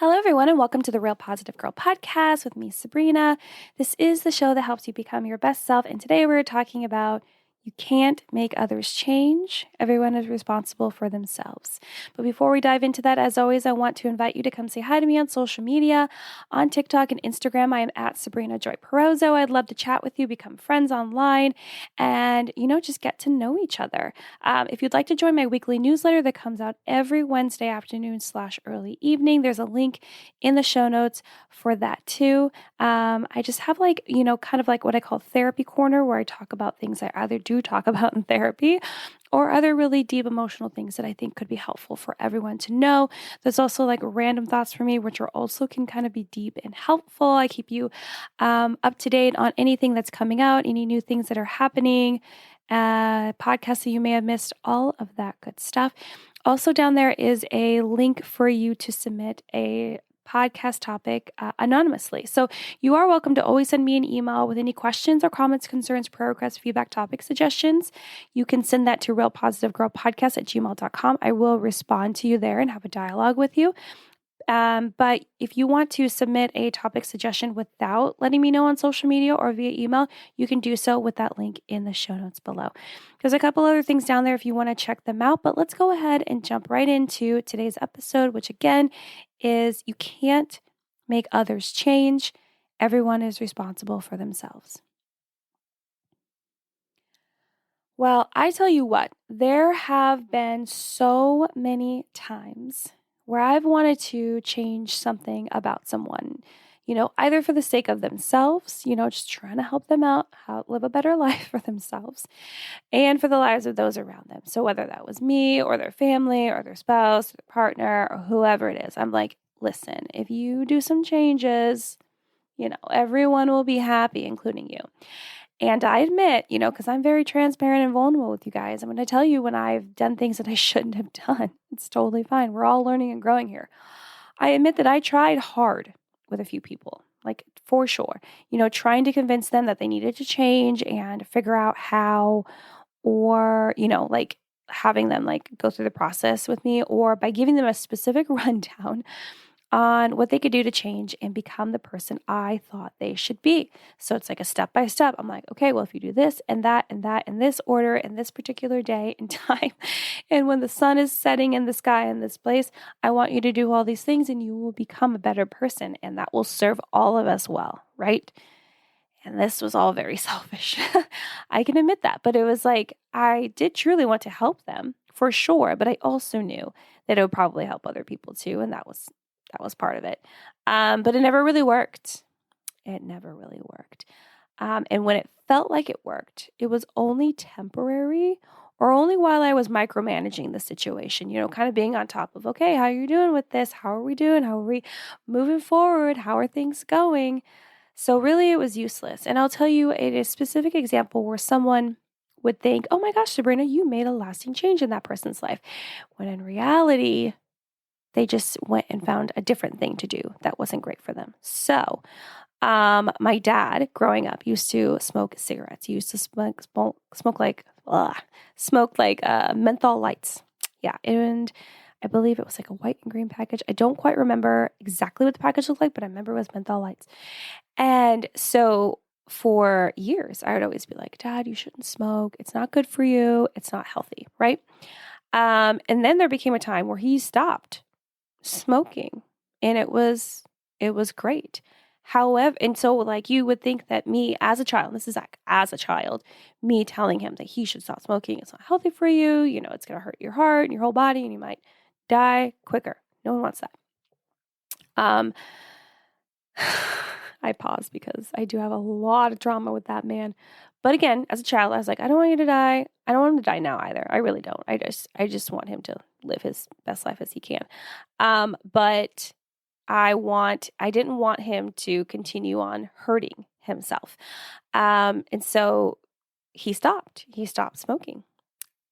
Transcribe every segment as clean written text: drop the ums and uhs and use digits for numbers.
Hello, everyone, and welcome to the Real Positive Girl podcast with me, Sabrina. This is the show that helps you become your best self. And today we're talking about you can't make others change. Everyone is responsible for themselves. But before we dive into that, as always, I want to invite you to come say hi to me on social media. On TikTok and Instagram, I am at Sabrina Joy Perozzo. I'd love to chat with you, become friends online, and, just get to know each other. If you'd like to join my weekly newsletter that comes out every Wednesday afternoon / early evening, there's a link in the show notes for that too. I just have kind of like what I call therapy corner, where I talk about things I either do talk about in therapy or other really deep emotional things that I think could be helpful for everyone to know. There's also like random thoughts for me, which are also can kind of be deep and helpful. I keep you up to date on anything that's coming out, any new things that are happening, podcasts that you may have missed, all of that good stuff. Also down there is a link for you to submit a podcast topic anonymously. So you are welcome to always send me an email with any questions or comments, concerns, prayer requests, feedback, topic suggestions. You can send that to realpositivegirlpodcast@gmail.com. I will respond to you there and have a dialogue with you. But if you want to submit a topic suggestion without letting me know on social media or via email, you can do so with that link in the show notes below. There's a couple other things down there if you want to check them out, but let's go ahead and jump right into today's episode, which again is you can't make others change. Everyone is responsible for themselves. Well, I tell you what, there have been so many times where I've wanted to change something about someone, either for the sake of themselves, just trying to help them out, live a better life for themselves, and for the lives of those around them. So whether that was me or their family or their spouse, or their partner, or whoever it is, I'm like, listen, if you do some changes, everyone will be happy, including you. And I admit, because I'm very transparent and vulnerable with you guys, I'm going to tell you when I've done things that I shouldn't have done. It's totally fine. We're all learning and growing here. I admit that I tried hard with a few people, like for sure, trying to convince them that they needed to change and figure out how, or, having them go through the process with me, or by giving them a specific rundown on what they could do to change and become the person I thought they should be. So it's like a step by step. I'm like, okay, well, if you do this and that and that in this order in this particular day and time, and when the sun is setting in the sky in this place, I want you to do all these things and you will become a better person, and that will serve all of us well, right? And this was all very selfish. I can admit that. But it was like, I did truly want to help them for sure. But I also knew that it would probably help other people too. And that was part of it. But it never really worked. It never really worked. And when it felt like it worked, it was only temporary or only while I was micromanaging the situation, kind of being on top of, okay, how are you doing with this? How are we doing? How are we moving forward? How are things going? So really it was useless. And I'll tell you a specific example where someone would think, oh my gosh, Sabrina, you made a lasting change in that person's life. When in reality, they just went and found a different thing to do that wasn't great for them. So, my dad growing up used to smoke cigarettes. He used to smoke menthol lights. Yeah. And I believe it was like a white and green package. I don't quite remember exactly what the package looked like, but I remember it was menthol lights. And so for years, I would always be like, Dad, you shouldn't smoke. It's not good for you. It's not healthy. Right. And then there became a time where he stopped smoking, and it was great. However, and so you would think that me as a child, this is like as a child, me telling him that he should stop smoking, it's not healthy for you, it's going to hurt your heart and your whole body and you might die quicker. No one wants that. I pause because I do have a lot of trauma with that man. But again, as a child, I was like, I don't want you to die. I don't want him to die now either. I really don't. I just want him to live his best life as he can. But I didn't want him to continue on hurting himself. And so he stopped smoking.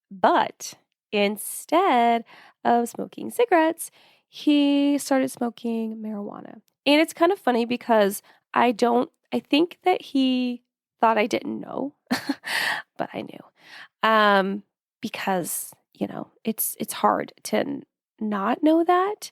But instead of smoking cigarettes, he started smoking marijuana. And it's kind of funny because I think that he thought I didn't know, but I knew. Because, it's hard to not know that.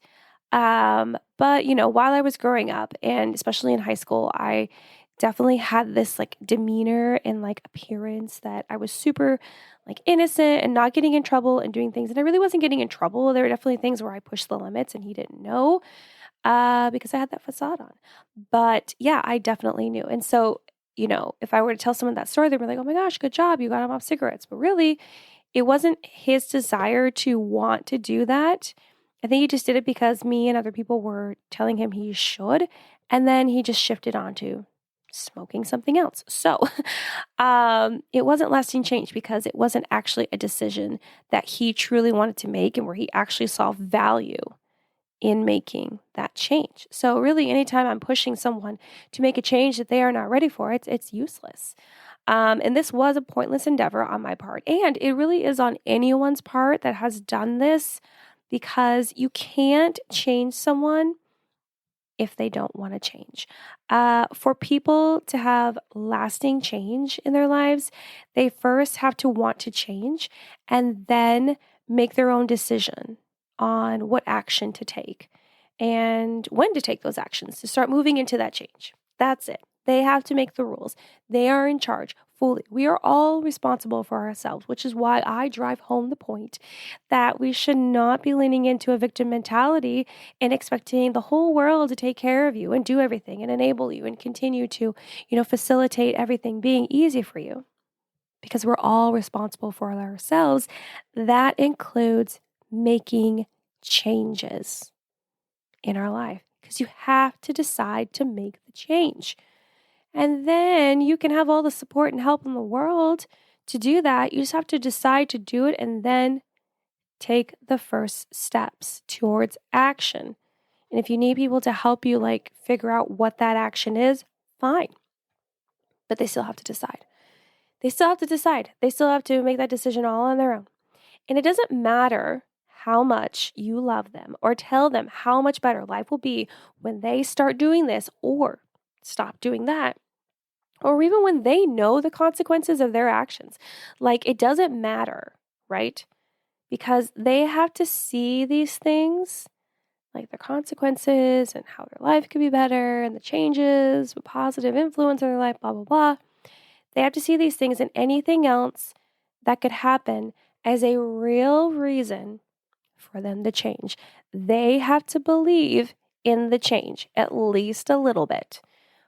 But, while I was growing up and especially in high school, I definitely had this like demeanor and like appearance that I was super like innocent and not getting in trouble and doing things. And I really wasn't getting in trouble. There were definitely things where I pushed the limits and he didn't know because I had that facade on. But yeah, I definitely knew. And so, if I were to tell someone that story, they'd be like, oh my gosh, good job. You got him off cigarettes. But really, it wasn't his desire to want to do that. I think he just did it because me and other people were telling him he should. And then he just shifted on to smoking something else. So it wasn't lasting change because it wasn't actually a decision that he truly wanted to make and where he actually saw value in making that change. So really, anytime I'm pushing someone to make a change that they are not ready for, it's useless. And this was a pointless endeavor on my part. And it really is on anyone's part that has done this because you can't change someone if they don't want to change. For people to have lasting change in their lives, they first have to want to change and then make their own decision on what action to take and when to take those actions to start moving into that change. That's it. They have to make the rules. They are in charge fully. We are all responsible for ourselves, which is why I drive home the point that we should not be leaning into a victim mentality and expecting the whole world to take care of you and do everything and enable you and continue to, facilitate everything being easy for you. Because we're all responsible for ourselves. That includes making changes in our life because you have to decide to make the change. And then you can have all the support and help in the world to do that. You just have to decide to do it and then take the first steps towards action. And if you need people to help you like figure out what that action is, fine. But they still have to decide. They still have to decide. They still have to make that decision all on their own. And it doesn't matter how much you love them or tell them how much better life will be when they start doing this or stop doing that, or even when they know the consequences of their actions. Like, it doesn't matter, right? Because they have to see these things, like the consequences and how their life could be better and the changes, a positive influence on their life, blah, blah, blah. They have to see these things and anything else that could happen as a real reason for them to change. They have to believe in the change, at least a little bit,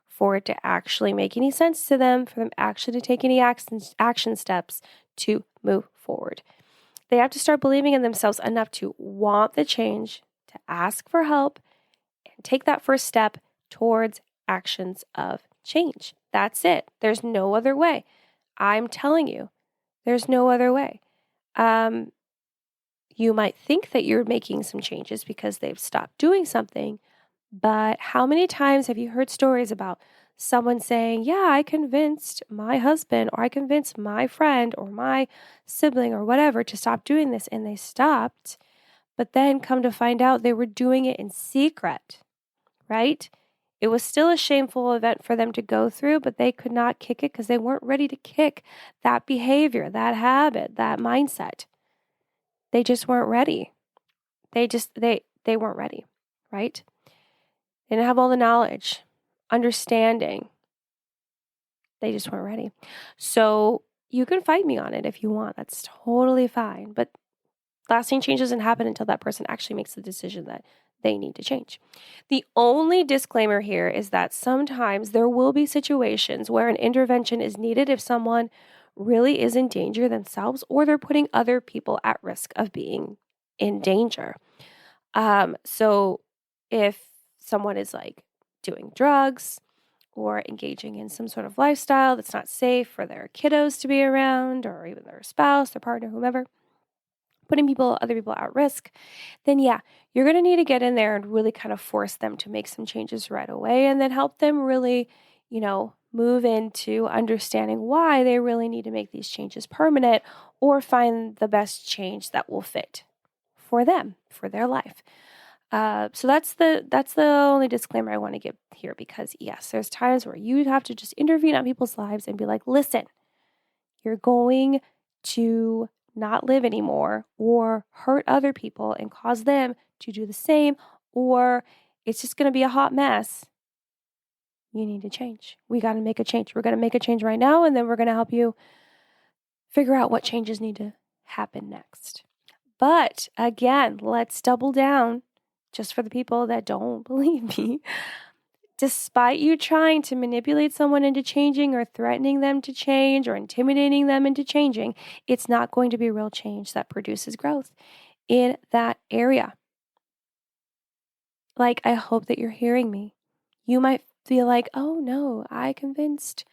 for it to actually make any sense to them, for them actually to take any action steps to move forward. They have to start believing in themselves enough to want the change, to ask for help, and take that first step towards actions of change. That's it. There's no other way. I'm telling you, there's no other way. You might think that you're making some changes because they've stopped doing something, but how many times have you heard stories about someone saying, yeah, I convinced my husband or I convinced my friend or my sibling or whatever to stop doing this, and they stopped, but then come to find out they were doing it in secret, right? It was still a shameful event for them to go through, but they could not kick it because they weren't ready to kick that behavior, that habit, that mindset. They just weren't ready. They weren't ready, right? They didn't have all the knowledge, understanding. They just weren't ready. So you can fight me on it if you want. That's totally fine. But lasting change doesn't happen until that person actually makes the decision that they need to change. The only disclaimer here is that sometimes there will be situations where an intervention is needed if someone really is in danger themselves or they're putting other people at risk of being in danger. So if someone is like doing drugs or engaging in some sort of lifestyle that's not safe for their kiddos to be around or even their spouse, their partner, whomever, putting other people at risk, then yeah, you're going to need to get in there and really kind of force them to make some changes right away and then help them really, move into understanding why they really need to make these changes permanent or find the best change that will fit for them, for their life. So that's the only disclaimer I want to give here because yes, there's times where you have to just intervene on people's lives and be like, listen, you're going to not live anymore or hurt other people and cause them to do the same, or it's just going to be a hot mess, you need to change. We got to make a change. We're going to make a change right now, and then we're going to help you figure out what changes need to happen next. But again, let's double down just for the people that don't believe me. Despite you trying to manipulate someone into changing or threatening them to change or intimidating them into changing, it's not going to be real change that produces growth in that area. Like, I hope that you're hearing me. You might feel like, oh no, I convinced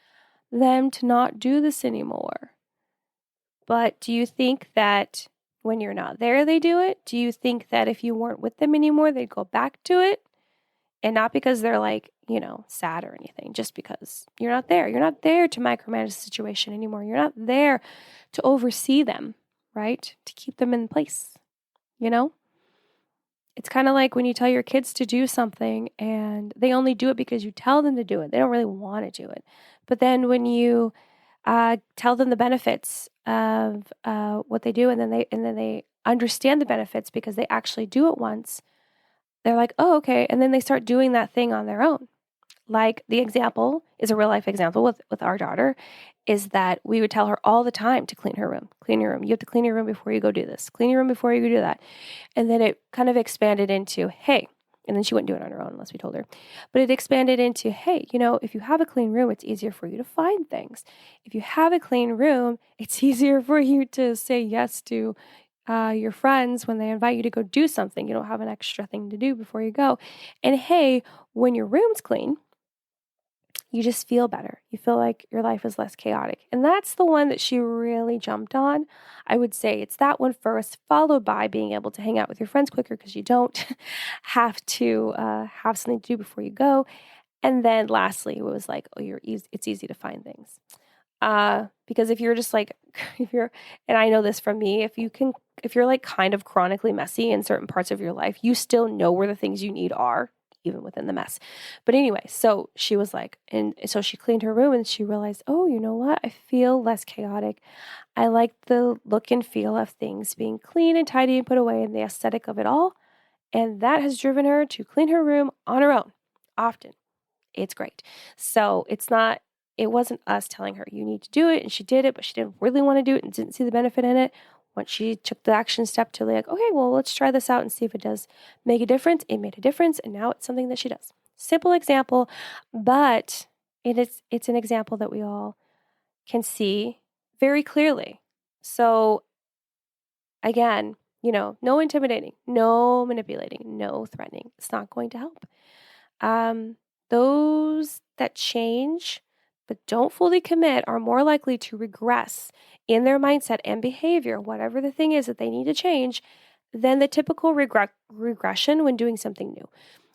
them to not do this anymore. But do you think that when you're not there, they do it? Do you think that if you weren't with them anymore, they'd go back to it? And not because they're like, sad or anything, just because you're not there. You're not there to micromanage the situation anymore. You're not there to oversee them, right? To keep them in place, It's kind of like when you tell your kids to do something and they only do it because you tell them to do it. They don't really want to do it. But then when you tell them the benefits of what they do, and then they understand the benefits because they actually do it once, they're like, oh, okay. And then they start doing that thing on their own. Like the example is a real life example with our daughter, is that we would tell her all the time to clean her room. Clean your room. You have to clean your room before you go do this. Clean your room before you go do that. And then it kind of expanded into, hey, and then she wouldn't do it on her own unless we told her. But it expanded into, hey, if you have a clean room, it's easier for you to find things. If you have a clean room, it's easier for you to say yes to your friends when they invite you to go do something. You don't have an extra thing to do before you go. And hey, when your room's clean, you just feel better. You feel like your life is less chaotic. And that's the one that she really jumped on. I would say it's that one first, followed by being able to hang out with your friends quicker because you don't have to have something to do before you go. And then lastly, it was like, it's easy to find things. Because if you're just like, and I know this from me, if you're like kind of chronically messy in certain parts of your life, you still know where the things you need are, even within the mess. But anyway, so she was like, and so she cleaned her room and she realized, oh, you know what? I feel less chaotic. I like the look and feel of things being clean and tidy and put away and the aesthetic of it all. And that has driven her to clean her room on her own often. It's great. So it wasn't us telling her you need to do it, and she did it, but she didn't really want to do it and didn't see the benefit in it. Once she took the action step to like, okay, well, let's try this out and see if it does make a difference. It made a difference, and now it's something that she does. Simple example, but it's an example that we all can see very clearly. So again, no intimidating, no manipulating, no threatening. It's not going to help. Those that change but don't fully commit are more likely to regress in their mindset and behavior, whatever the thing is that they need to change, than the typical regression when doing something new.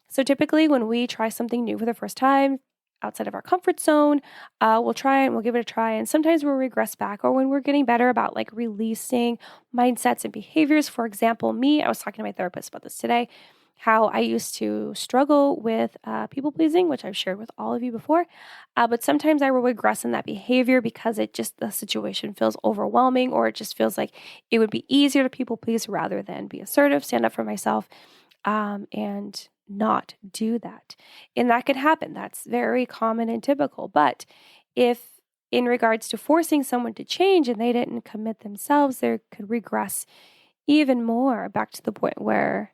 So typically when we try something new for the first time, outside of our comfort zone, we'll try it and we'll give it a try. And sometimes we'll regress back, or when we're getting better about like releasing mindsets and behaviors. For example, I was talking to my therapist about this today, how I used to struggle with people pleasing, which I've shared with all of you before. But sometimes I will regress in that behavior because the situation feels overwhelming, or it just feels like it would be easier to people please rather than be assertive, stand up for myself, and not do that. And that could happen. That's very common and typical. But if in regards to forcing someone to change and they didn't commit themselves, they could regress even more back to the point where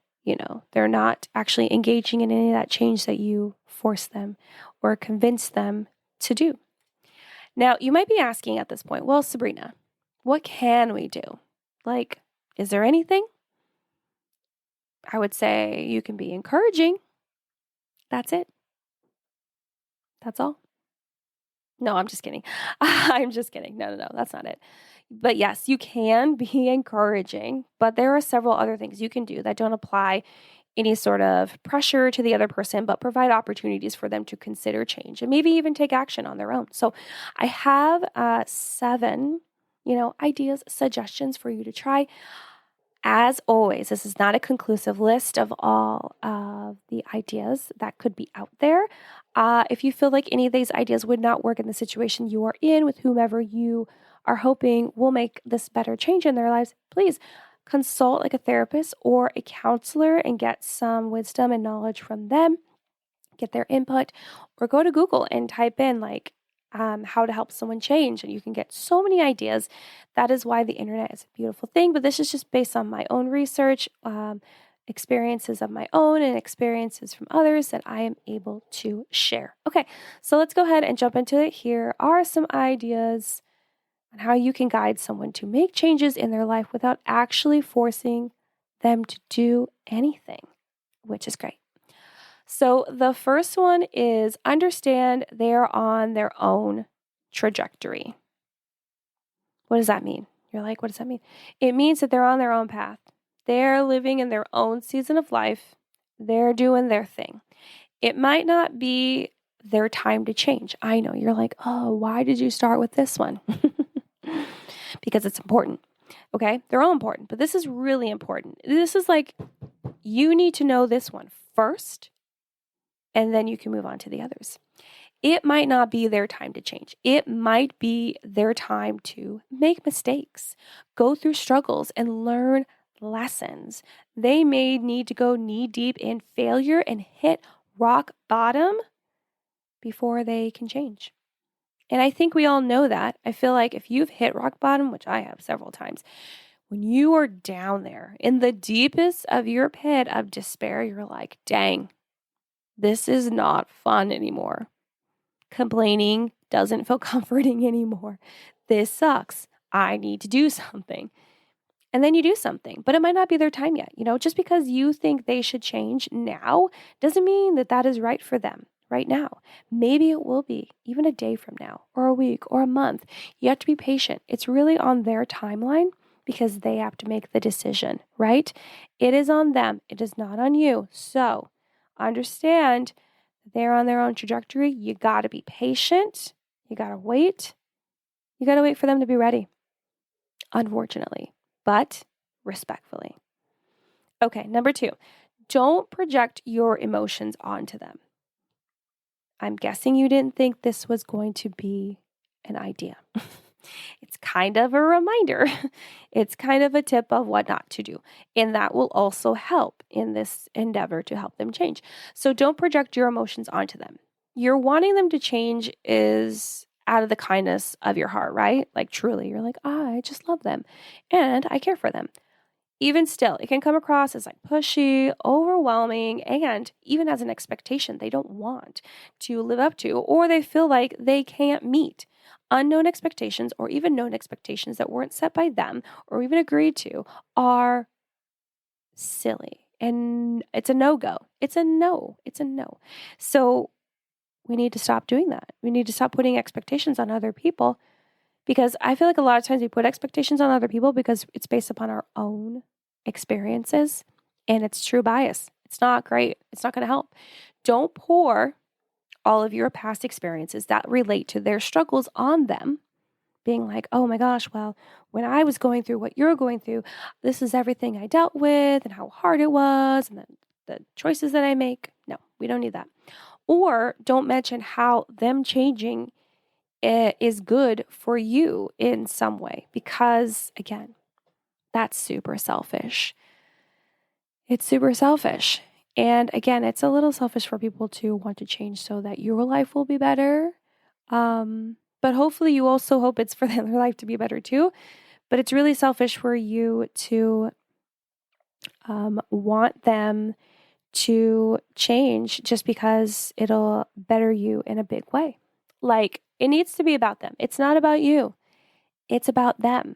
they're not actually engaging in any of that change that you force them or convince them to do. Now, you might be asking at this point, well, Sabrina, what can we do? Like, is there anything? I would say you can be encouraging. That's it. That's all. No, I'm just kidding. I'm just kidding. No, that's not it. But yes, you can be encouraging, but there are several other things you can do that don't apply any sort of pressure to the other person, but provide opportunities for them to consider change and maybe even take action on their own. So I have 7, ideas, suggestions for you to try. As always, this is not a conclusive list of all of the ideas that could be out there. If you feel like any of these ideas would not work in the situation you are in with whomever you are hoping will make this better change in their lives, please consult like a therapist or a counselor and get some wisdom and knowledge from them, get their input, or go to Google and type in like how to help someone change. And you can get so many ideas. That is why the internet is a beautiful thing. But this is just based on my own research, experiences of my own and experiences from others that I am able to share. Okay, so let's go ahead and jump into it. Here are some ideas on how you can guide someone to make changes in their life without actually forcing them to do anything, which is great. So the first one is understand they're on their own trajectory. What does that mean? You're like, what does that mean? It means that they're on their own path. They're living in their own season of life. They're doing their thing. It might not be their time to change. I know you're like, oh, why did you start with this one? Because it's important. Okay, they're all important, but this is really important. This is like, you need to know this one first, and then you can move on to the others. It might not be their time to change. It might be their time to make mistakes, go through struggles, and learn lessons. They may need to go knee deep in failure and hit rock bottom before they can change. And I think we all know that. I feel like if you've hit rock bottom, which I have several times, when you are down there in the deepest of your pit of despair, you're like, dang, this is not fun anymore. Complaining doesn't feel comforting anymore. This sucks. I need to do something. And then you do something, but it might not be their time yet. Just because you think they should change now doesn't mean that that is right for them right now. Maybe it will be even a day from now or a week or a month. You have to be patient. It's really on their timeline because they have to make the decision, right? It is on them. It is not on you. So understand they're on their own trajectory. You got to be patient. You got to wait. You got to wait for them to be ready, unfortunately, but respectfully. Okay, number 2, don't project your emotions onto them. I'm guessing you didn't think this was going to be an idea. It's kind of a reminder. It's kind of a tip of what not to do. And that will also help in this endeavor to help them change. So don't project your emotions onto them. You're wanting them to change is out of the kindness of your heart, right? Like truly, you're like, I just love them and I care for them. Even still, it can come across as like pushy, overwhelming, and even as an expectation they don't want to live up to, or they feel like they can't meet. Unknown expectations or even known expectations that weren't set by them or even agreed to are silly. And it's a no-go. It's a no. It's a no. So we need to stop doing that. We need to stop putting expectations on other people, because I feel like a lot of times we put expectations on other people because it's based upon our own experiences and it's true bias. It's not great. It's not going to help. Don't pour all of your past experiences that relate to their struggles on them, being like, oh my gosh, well, when I was going through what you're going through, this is everything I dealt with and how hard it was and the choices that I make. No, we don't need that. Or don't mention how them changing is good for you in some way, because again, that's super selfish. It's super selfish. And again, it's a little selfish for people to want to change so that your life will be better. But hopefully you also hope it's for their life to be better too. But it's really selfish for you to want them to change just because it'll better you in a big way. Like, it needs to be about them. It's not about you. It's about them.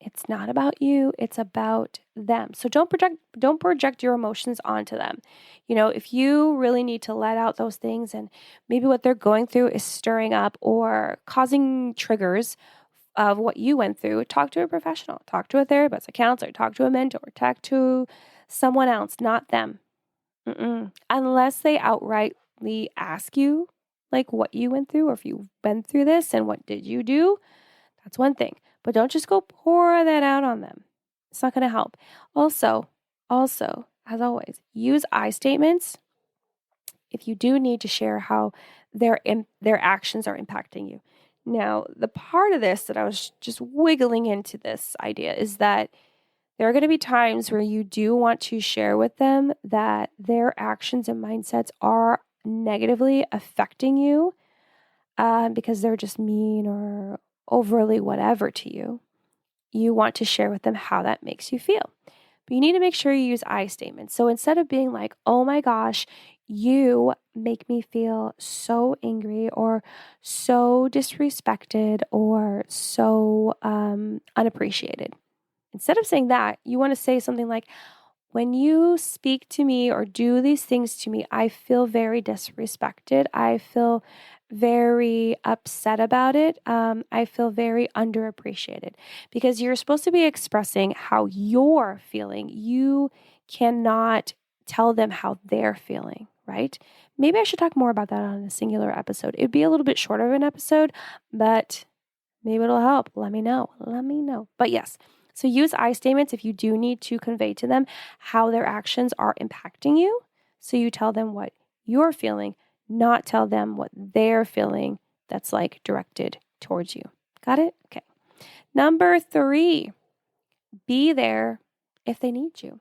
It's not about you. It's about them. So don't project your emotions onto them. If you really need to let out those things and maybe what they're going through is stirring up or causing triggers of what you went through, talk to a professional, talk to a therapist, a counselor, talk to a mentor, talk to someone else, not them. Unless they outrightly ask you like what you went through or if you've been through this and what did you do, that's one thing. But don't just go pour that out on them. It's not going to help. Also, as always, use I statements if you do need to share how their actions are impacting you. Now, the part of this that I was just wiggling into this idea is that There are going to be times where you do want to share with them that their actions and mindsets are negatively affecting you because they're just mean or overly whatever to you. You want to share with them how that makes you feel. But you need to make sure you use I statements. So instead of being like, oh my gosh, you make me feel so angry or so disrespected or so unappreciated. Instead of saying that, you want to say something like, when you speak to me or do these things to me, I feel very disrespected. I feel very upset about it. I feel very underappreciated because you're supposed to be expressing how you're feeling. You cannot tell them how they're feeling, right? Maybe I should talk more about that on a singular episode. It'd be a little bit shorter of an episode, but maybe it'll help. Let me know. But yes, so use I statements if you do need to convey to them how their actions are impacting you. So you tell them what you're feeling, not tell them what they're feeling that's like directed towards you. Got it? Okay. Number 3, be there if they need you.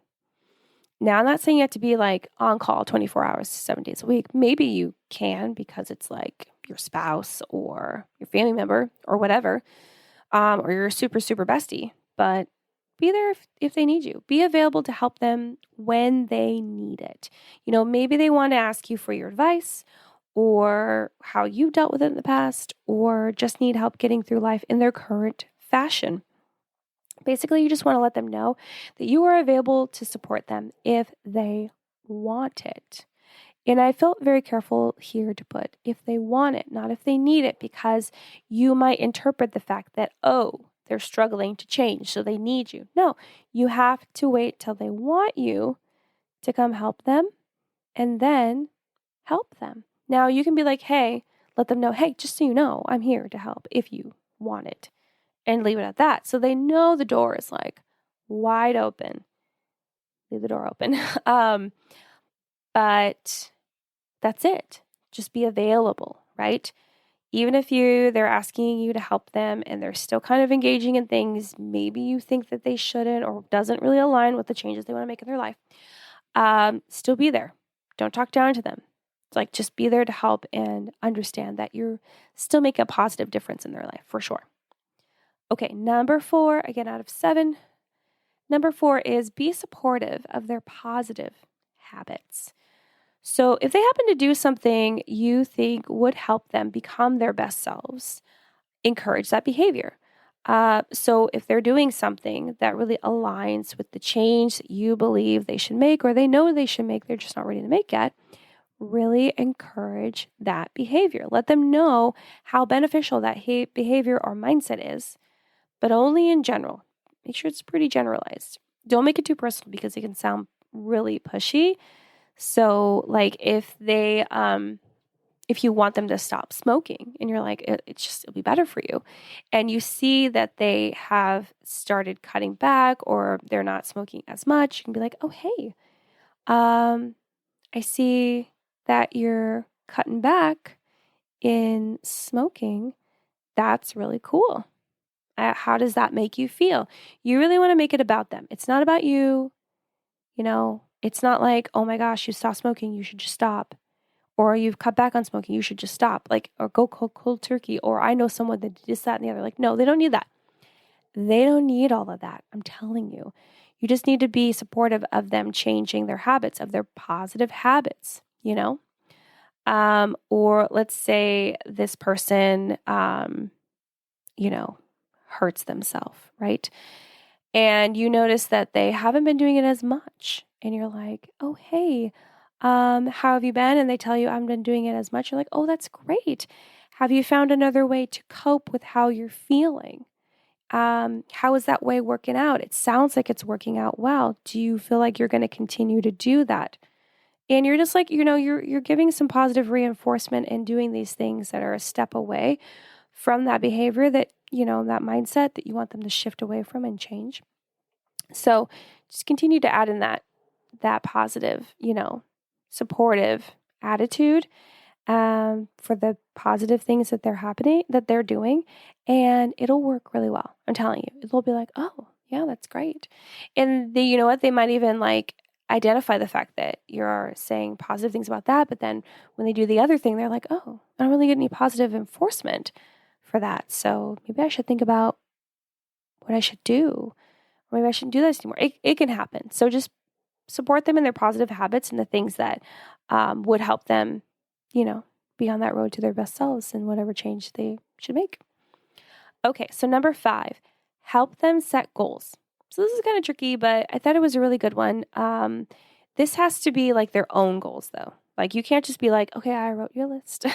Now, I'm not saying you have to be like on call 24 hours, 7 days a week. Maybe you can because it's like your spouse or your family member or whatever, or your super, super bestie. But be there if they need you. Be available to help them when they need it. Maybe they want to ask you for your advice or how you dealt with it in the past or just need help getting through life in their current fashion. Basically, you just want to let them know that you are available to support them if they want it. And I felt very careful here to put if they want it, not if they need it, because you might interpret the fact that, oh, they're struggling to change, so they need you. No, you have to wait till they want you to come help them and then help them. Now, you can be like, hey, let them know, hey, just so you know, I'm here to help if you want it, and leave it at that. So they know the door is like wide open. Leave the door open. But that's it. Just be available, right? Even if they're asking you to help them and they're still kind of engaging in things, maybe you think that they shouldn't or doesn't really align with the changes they want to make in their life, still be there. Don't talk down to them. It's like just be there to help and understand that you're still making a positive difference in their life for sure. Okay, number 4, again out of 7. Number 4 is be supportive of their positive habits. So if they happen to do something you think would help them become their best selves, encourage that behavior. So if they're doing something that really aligns with the change that you believe they should make or they know they should make, they're just not ready to make yet, really encourage that behavior. Let them know how beneficial that behavior or mindset is, but only in general. Make sure it's pretty generalized. Don't make it too personal because it can sound really pushy. So like if you want them to stop smoking and you're like, it'll be better for you. And you see that they have started cutting back or they're not smoking as much, you can be like, oh, hey, I see that you're cutting back in smoking. That's really cool. How does that make you feel? You really want to make it about them. It's not about you. It's not like, oh my gosh, you stopped smoking, you should just stop. Or you've cut back on smoking, you should just stop. Or go cold turkey. Or I know someone that did this, that, and the other. Like, no, they don't need that. They don't need all of that. I'm telling you. You just need to be supportive of them changing their habits, of their positive habits, Or let's say this person, hurts themselves, right? And you notice that they haven't been doing it as much. And you're like, oh, hey, how have you been? And they tell you, I haven't been doing it as much. You're like, oh, that's great. Have you found another way to cope with how you're feeling? How is that way working out? It sounds like it's working out well. Do you feel like you're going to continue to do that? And you're just like, you're giving some positive reinforcement and doing these things that are a step away from that behavior that, that mindset that you want them to shift away from and change. So just continue to add in that positive, supportive attitude for the positive things that they're doing, and it'll work really well. I'm telling you, it'll be like, oh, Yeah, that's great. And you know what? They might even like identify the fact that you're saying positive things about that, but then when they do the other thing, they're like, oh, I don't really get any positive enforcement for that. So maybe I should think about what I should do. Or maybe I shouldn't do this anymore. It can happen. So just support them in their positive habits and the things that would help them, you know, be on that road to their best selves and whatever change they should make. Okay, so number 5, help them set goals. So this is kind of tricky, but I thought it was a really good one. This has to be like their own goals, though. Like you can't just be like, okay, I wrote your list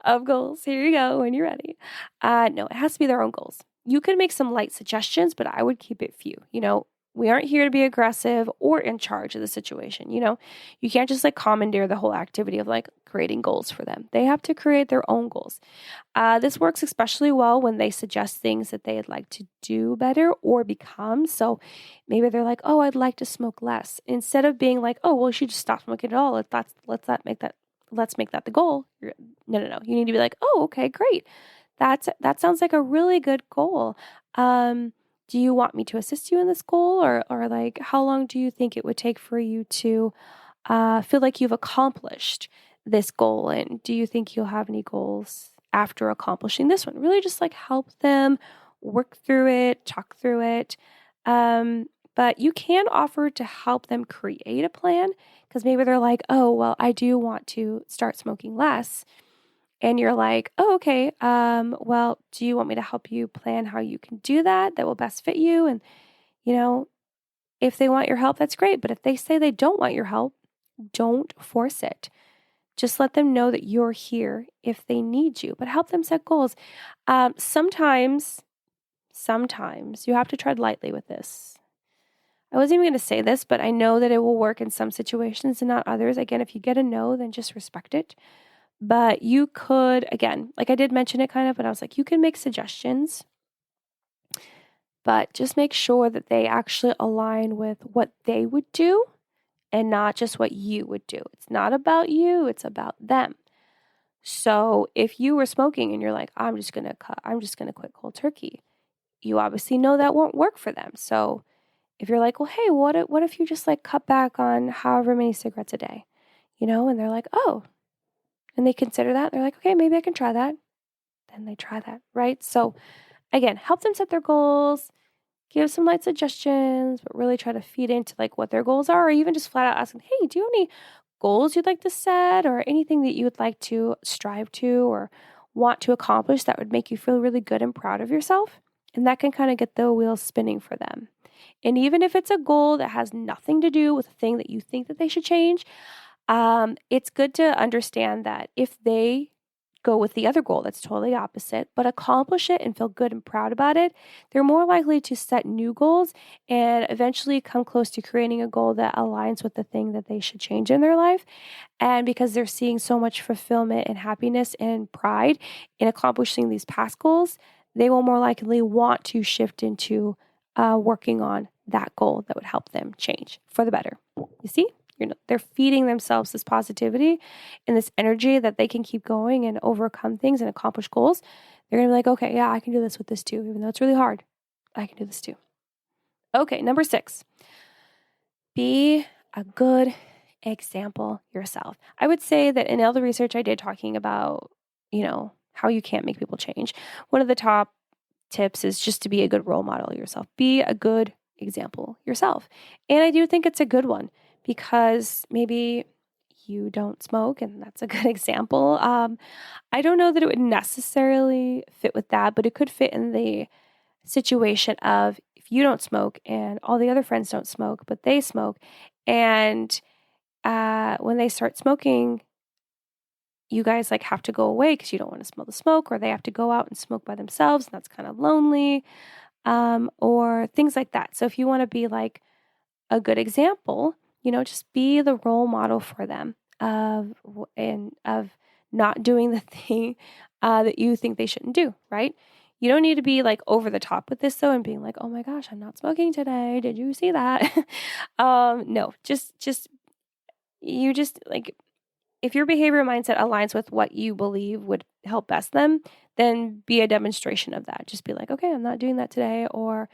of goals. Here you go when you're ready. No, it has to be their own goals. You can make some light suggestions, but I would keep it few. You know, we aren't here to be aggressive or in charge of the situation. You know, you can't just like commandeer the whole activity of like creating goals for them. They have to create their own goals. This works especially well when they suggest things that they'd like to do better or become. So maybe they're like, "Oh, I'd like to smoke less," instead of being like, "Oh, well, you should just stop smoking at all." Let's make that the goal. No. You need to be like, "Oh, okay, great. That sounds like a really good goal. Do you want me to assist you in this goal, or like how long do you think it would take for you to feel like you've accomplished this goal? And do you think you'll have any goals after accomplishing this one?" Really just like help them work through it, talk through it. But you can offer to help them create a plan because maybe they're like, "Oh, well, I do want to start smoking less." And you're like, "Oh, okay. Well, do you want me to help you plan how you can do that? That will best fit you." And, you know, if they want your help, that's great. But if they say they don't want your help, don't force it. Just let them know that you're here if they need you, but help them set goals. Sometimes you have to tread lightly with this. I wasn't even going to say this, but I know that it will work in some situations and not others. Again, if you get a no, then just respect it. But you could, again, like I did mention it kind of, but I was like, you can make suggestions, but just make sure that they actually align with what they would do and not just what you would do. It's not about you, it's about them. So if you were smoking and you're like, I'm just going to quit cold turkey, you obviously know that won't work for them. So if you're like, well, hey, what if you just like cut back on however many cigarettes a day, you know? And they're like, oh, and they consider that. They're like, okay, maybe I can try that. Then they try that, right? So again, help them set their goals, give some light suggestions, but really try to feed into like what their goals are, or even just flat out asking, hey, do you have any goals you'd like to set or anything that you would like to strive to or want to accomplish that would make you feel really good and proud of yourself? And that can kind of get the wheels spinning for them. And even if it's a goal that has nothing to do with the thing that you think that they should change, it's good to understand that if they go with the other goal that's totally opposite, but accomplish it and feel good and proud about it, they're more likely to set new goals and eventually come close to creating a goal that aligns with the thing that they should change in their life. And because they're seeing so much fulfillment and happiness and pride in accomplishing these past goals, they will more likely want to shift into working on that goal that would help them change for the better. You see? They're feeding themselves this positivity and this energy that they can keep going and overcome things and accomplish goals. They're going to be like, okay, yeah, I can do this with this too. Even though it's really hard, I can do this too. Okay, number 6, be a good example yourself. I would say that in all the research I did talking about, how you can't make people change, one of the top tips is just to be a good role model yourself. Be a good example yourself. And I do think it's a good one because maybe you don't smoke and that's a good example. I don't know that it would necessarily fit with that, but it could fit in the situation of if you don't smoke and all the other friends don't smoke, but they smoke. And when they start smoking, you guys like have to go away because you don't want to smell the smoke, or they have to go out and smoke by themselves and that's kind of lonely, or things like that. So if you want to be like a good example, just be the role model for them of not doing the thing that you think they shouldn't do, right? You don't need to be like over the top with this though and being like, oh my gosh, I'm not smoking today. Did you see that? No, you just like, if your behavior mindset aligns with what you believe would help best them, then be a demonstration of that. Just be like, okay, I'm not doing that today. Or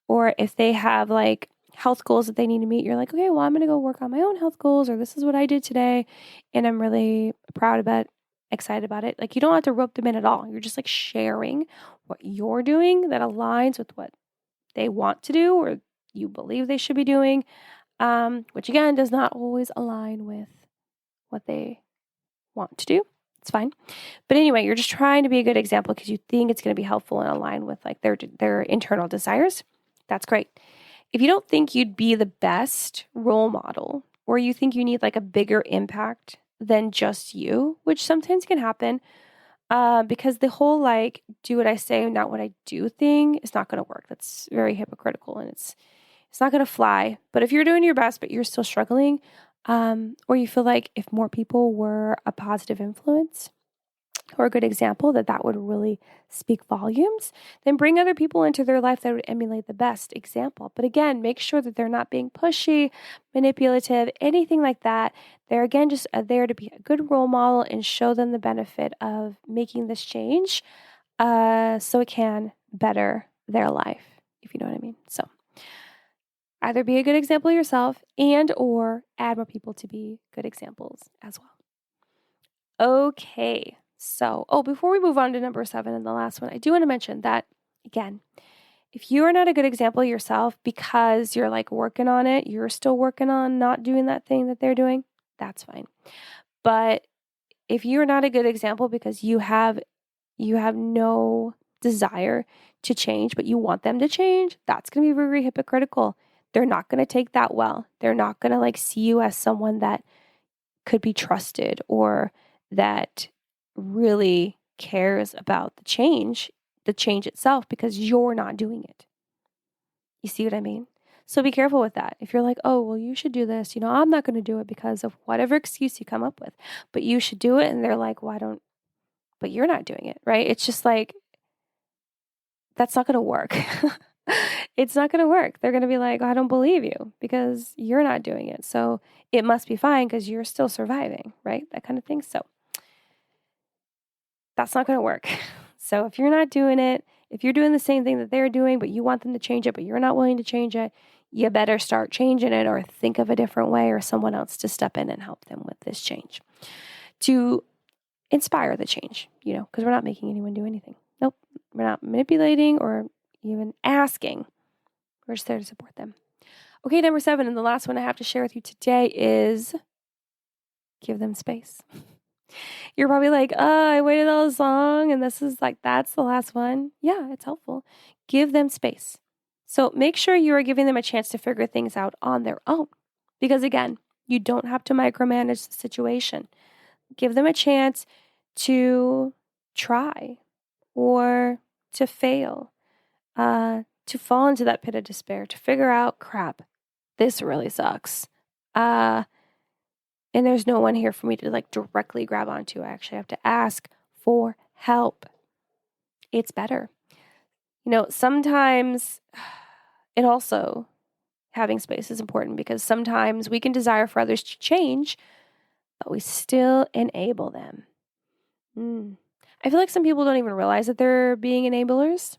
Or if they have like health goals that they need to meet, you're like, okay, well, I'm going to go work on my own health goals, or this is what I did today. And I'm really proud about it, excited about it. Like, you don't have to rope them in at all. You're just like sharing what you're doing that aligns with what they want to do or you believe they should be doing, which again does not always align with what they want to do. It's fine. But anyway, you're just trying to be a good example because you think it's going to be helpful and align with like their internal desires. That's great. If you don't think you'd be the best role model, or you think you need like a bigger impact than just you, which sometimes can happen, because the whole like do what I say, not what I do thing is not going to work. That's very hypocritical and it's not going to fly. But if you're doing your best, but you're still struggling, or you feel like if more people were a positive influence or a good example, that would really speak volumes, then bring other people into their life that would emulate the best example. But again, make sure that they're not being pushy, manipulative, anything like that. They're again just there to be a good role model and show them the benefit of making this change, so it can better their life, if you know what I mean. So either be a good example yourself and or add more people to be good examples as well. Okay. So, before we move on to number 7 and the last one, I do want to mention that, again, if you are not a good example yourself because you're like working on it, you're still working on not doing that thing that they're doing, that's fine. But if you're not a good example because you have no desire to change, but you want them to change, that's going to be very hypocritical. They're not going to take that well. They're not going to like see you as someone that could be trusted or that really cares about the change itself because you're not doing it. You see what I mean? So be careful with that. If you're like, oh, well, you should do this, I'm not going to do it because of whatever excuse you come up with, but you should do it. And they're like, but you're not doing it, right? It's just like, that's not going to work. It's not going to work. They're going to be like, I don't believe you because you're not doing it. So it must be fine because you're still surviving, right? That kind of thing. So that's not going to work. So if you're not doing it, if you're doing the same thing that they're doing, but you want them to change it, but you're not willing to change it, you better start changing it or think of a different way or someone else to step in and help them with this change to inspire the change, because we're not making anyone do anything. Nope. We're not manipulating or even asking. We're just there to support them. Okay, number 7, and the last one I have to share with you today is give them space. You're probably like, I waited all this long and this is like, that's the last one. Yeah, it's helpful. Give them space. So make sure you are giving them a chance to figure things out on their own. Because again, you don't have to micromanage the situation. Give them a chance to try or to fail, to fall into that pit of despair, to figure out, crap, this really sucks. And there's no one here for me to like directly grab onto. I actually have to ask for help. It's better. Sometimes it also, having space is important because sometimes we can desire for others to change, but we still enable them. I feel like some people don't even realize that they're being enablers,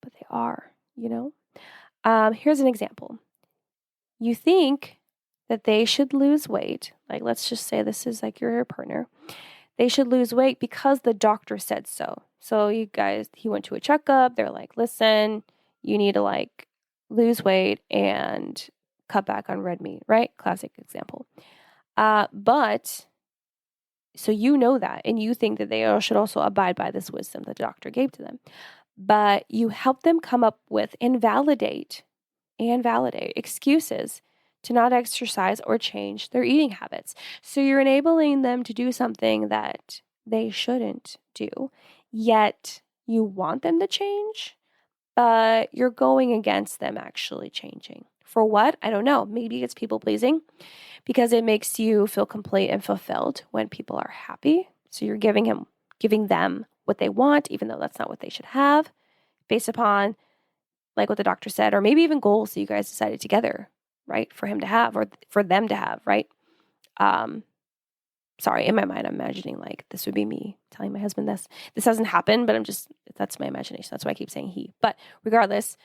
but they are, Here's an example. You think that they should lose weight. Like, let's just say this is like your partner. They should lose weight because the doctor said so. So he went to a checkup. They're like, listen, you need to like lose weight and cut back on red meat, right? Classic example. But so that, and you think that they should also abide by this wisdom the doctor gave to them. But you help them come up with and validate excuses to not exercise or change their eating habits. So you're enabling them to do something that they shouldn't do, yet you want them to change, but you're going against them actually changing. For what? I don't know. Maybe it's people pleasing because it makes you feel complete and fulfilled when people are happy. So you're giving them what they want, even though that's not what they should have, based upon like what the doctor said, or maybe even goals that you guys decided together, right? For him to have or for them to have, right? sorry, in my mind, I'm imagining like this would be me telling my husband this. This hasn't happened, but that's my imagination. That's why I keep saying he. But regardless,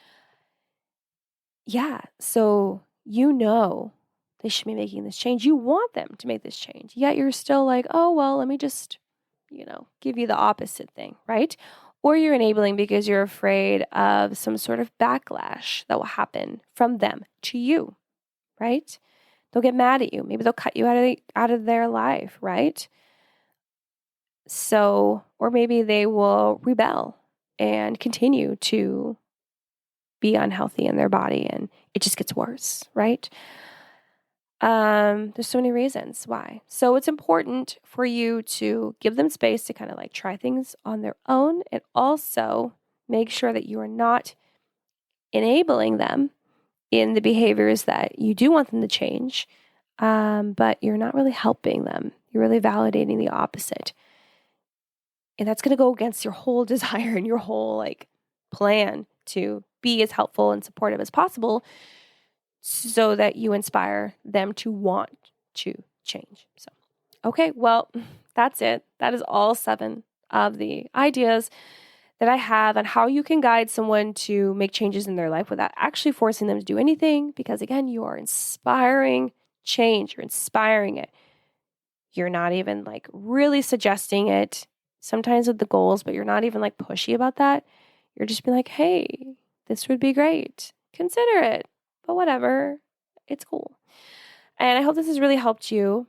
yeah. So they should be making this change. You want them to make this change. Yet you're still like, oh, well, let me just, give you the opposite thing, right? Or you're enabling because you're afraid of some sort of backlash that will happen from them to you, right? They'll get mad at you. Maybe they'll cut you out of their life, right? So, or maybe they will rebel and continue to be unhealthy in their body and it just gets worse, right? There's so many reasons why. So it's important for you to give them space to kind of like try things on their own and also make sure that you are not enabling them in the behaviors that you do want them to change, but you're not really helping them. You're really validating the opposite. And that's going to go against your whole desire and your whole like plan to be as helpful and supportive as possible so that you inspire them to want to change. So, okay, well, that's it. That is all 7 of the ideas that I have on how you can guide someone to make changes in their life without actually forcing them to do anything. Because again, you are inspiring change. You're inspiring it. You're not even like really suggesting it sometimes with the goals, but you're not even like pushy about that. You're just being like, hey, this would be great. Consider it. But whatever, it's cool. And I hope this has really helped you,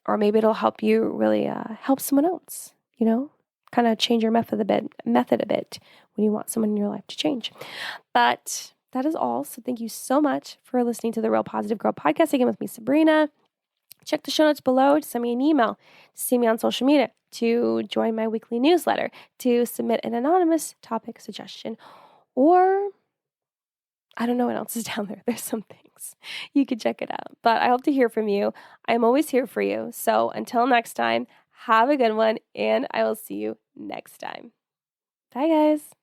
or maybe it'll help you really help someone else, kind of change your method a bit when you want someone in your life to change. But that is all. So thank you so much for listening to the Real Positive Girl podcast again with me, Sabrina. Check the show notes below to send me an email, to see me on social media, to join my weekly newsletter, to submit an anonymous topic suggestion, or I don't know what else is down there. There's some things. You can check it out. But I hope to hear from you. I'm always here for you. So until next time, have a good one, and I will see you next time. Bye, guys.